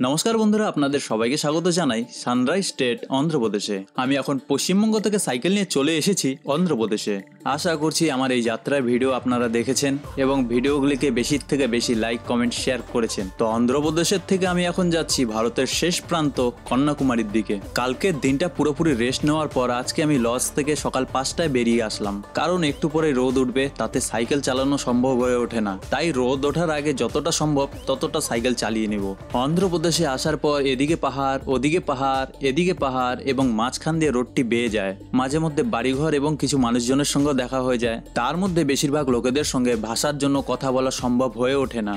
নমস্কার বন্ধুরা, আপনাদের সবাইকে স্বাগত জানাই সানরাইজ স্টেট অন্ধ্রপ্রদেশে। আমি এখন পশ্চিমবঙ্গ থেকে সাইকেল নিয়ে চলে এসেছি অন্ধ্রপ্রদেশে। আশা করছি আমার এই যাত্রার ভিডিও আপনারা দেখেছেন এবং ভিডিওগুলিকে বেশি থেকে বেশি লাইক কমেন্ট শেয়ার করেছেন। তো অন্ধ্রপ্রদেশের থেকে আমি এখন যাচ্ছি ভারতের শেষ প্রান্ত কন্যাকুমারীর দিকে। কালকের দিনটা পুরোপুরি রেস্ট নেওয়ার পর আজকে আমি লজ থেকে সকাল 5টায় বেরিয়ে আসলাম, কারণ একটু পরে রোদ উঠবে, তাতে সাইকেল চালানো সম্ভব হয়ে ওঠে না। তাই রোদ ওঠার আগে যতটা সম্ভব ততটা সাইকেল চালিয়ে নেব। অন্ধ্রপ্রদেশে আসার পর এদিকে পাহাড়, ওদিকে পাহাড়, এদিকে পাহাড় এবং মাঝখান দিয়ে রোডটি বেয়ে যায়। মাঝে মধ্যে বাড়িঘর এবং কিছু মানুষজনের সঙ্গে দেখা হয়ে যায়। তার মধ্যে বেশিরভাগ লোকেদের সঙ্গে ভাষার জন্য কথা বলা সম্ভব হয়ে ওঠে না।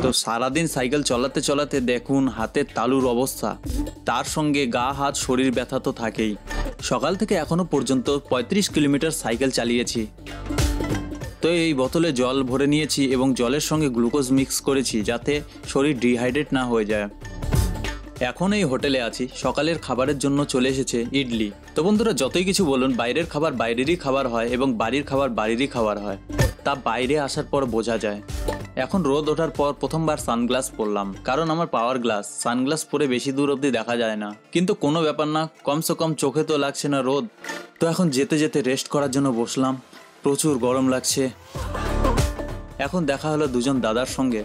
তো সারাদিন সাইকেল চলাতে চলাতে দেখুন হাতের তালুর অবস্থা, তার সঙ্গে গা হাত শরীর ব্যথা তো থাকেই। সকাল থেকে এখনো পর্যন্ত 35 কিলোমিটার সাইকেল চালিয়েছি। তো এই বোতলে জল ভরে নিয়েছি এবং জলের সঙ্গে গ্লুকোজ মিক্স করেছি যাতে শরীর ডিহাইড্রেট না হয়ে যায়। এখন এই হোটেলে আছি। সকালের খাবারের জন্য চলে এসেছে ইডলি। তো বন্ধুরা, যতই কিছু বলুন, বাইরের খাবার বাইরেরই খাবার হয় এবং বাড়ির খাবার বাড়িরই খাবার হয়, তা বাইরে আসার পর বোঝা যায়। এখন রোদ ওঠার পর প্রথমবার সানগ্লাস পরলাম, কারণ আমার পাওয়ার গ্লাস, সানগ্লাস পরে বেশি দূর অবধি দেখা যায় না। কিন্তু কোনো ব্যাপার না, কমসে কম চোখে তো লাগছে না রোদ। তো এখন যেতে যেতে রেস্ট করার জন্য বসলাম। প্রচুর গরম লাগছে। এখন দেখা হলো দুজন দাদার সঙ্গে।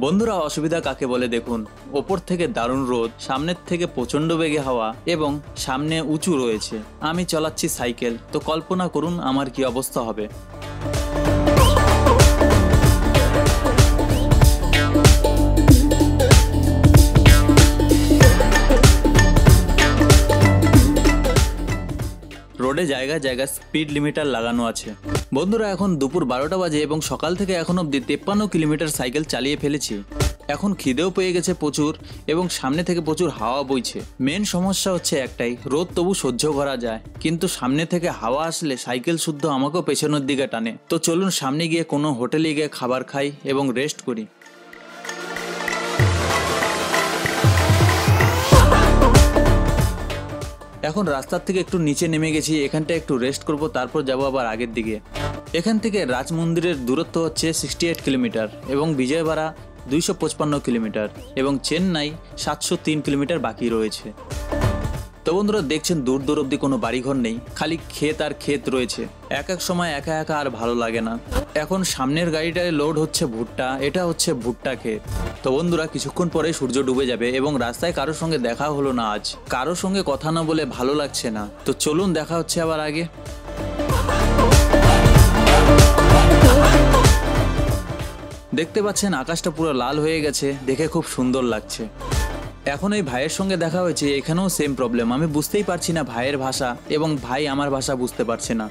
বন্ধুরা, অসুবিধা কাকে বলে দেখুন, ওপর থেকে দারুণ রোদ, সামনের থেকে প্রচণ্ড বেগে হাওয়া এবং সামনে উঁচু রয়েছে। আমি চালাচ্ছি সাইকেল, তো কল্পনা করুন আমার কি অবস্থা হবে। রোডে জায়গায় জায়গায় স্পিড লিমিটার লাগানো আছে। বন্ধুরা, এখন দুপুর 12টা বাজে এবং সকাল থেকে এখন অবধি 53 কিলোমিটার সাইকেল চালিয়ে ফেলেছি। এখন খিদেও পেয়ে গেছে প্রচুর এবং সামনে থেকে প্রচুর হাওয়া বইছে। মেন সমস্যা হচ্ছে একটাই, রোদ তবু সহ্য করা যায়, কিন্তু সামনে থেকে হাওয়া আসলে সাইকেল শুদ্ধ আমাকেও পেছনের দিকে টানে। তো চলুন সামনে গিয়ে কোনো হোটেলে গিয়ে খাবার খাই এবং রেস্ট করি। এখন রাস্তার থেকে একটু নিচে নেমে গেছি, এখানটা একটু রেস্ট করব, তারপর যাব আবার আগের দিকে। এখান থেকে রাজ মন্দিরের দূরত্ব হচ্ছে 68 কিলোমিটার এবং বিজয়বাড়া 255 কিলোমিটার এবং চেন্নাই 703 কিলোমিটার বাকি রয়েছে। তো বন্ধুরা, দেখছেন দূর দূর অব্দি কোনো বাড়িঘর নেই, খালি ক্ষেত আর ক্ষেত রয়েছে। এক এক সময় একা একা আর ভালো লাগে না। এখন সামনের গাড়িটায় লোড হচ্ছে ভুট্টা, এটা হচ্ছে ভুট্টা ক্ষেত। তো বন্ধুরা, কিছুক্ষণ পরে সূর্য ডুবে যাবে এবং রাস্তায় কারোর সঙ্গে দেখা হলো না আজ। কারোর সঙ্গে কথা না বলে ভালো লাগছে না। তো চলুন দেখা হচ্ছে আবার আগে। দেখতে পাচ্ছেন আকাশটা পুরো লাল হয়ে গেছে, দেখে খুব সুন্দর লাগছে। এখন এই ভাইয়ের সঙ্গে দেখা হয়েছে, এখানেও সেম প্রবলেম। আমি বুঝতেই পারছি না ভাইয়ের ভাষা এবং ভাই আমার ভাষা বুঝতে পারছে না।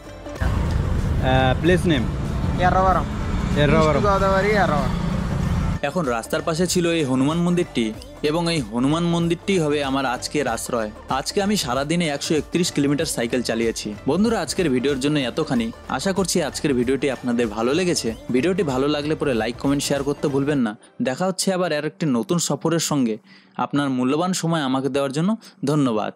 Place name Erravaram, Godavari Erravaram. এখন রাস্তার পাশে ছিল এই হনুমান মন্দিরটি এবং এই হনুমান মন্দিরটি হবে আমার আজকের আশ্রয়। আজকে আমি সারাদিনে 131 কিলোমিটার সাইকেল চালিয়েছি। বন্ধুরা, আজকের ভিডিওর জন্য এতখানি। আশা করছি আজকের ভিডিওটি আপনাদের ভালো লেগেছে। ভিডিওটি ভালো লাগলে পরে লাইক কমেন্ট শেয়ার করতে ভুলবেন না। দেখা হচ্ছে আবার আর একটি নতুন সফরের সঙ্গে। আপনার মূল্যবান সময় আমাকে দেওয়ার জন্য ধন্যবাদ।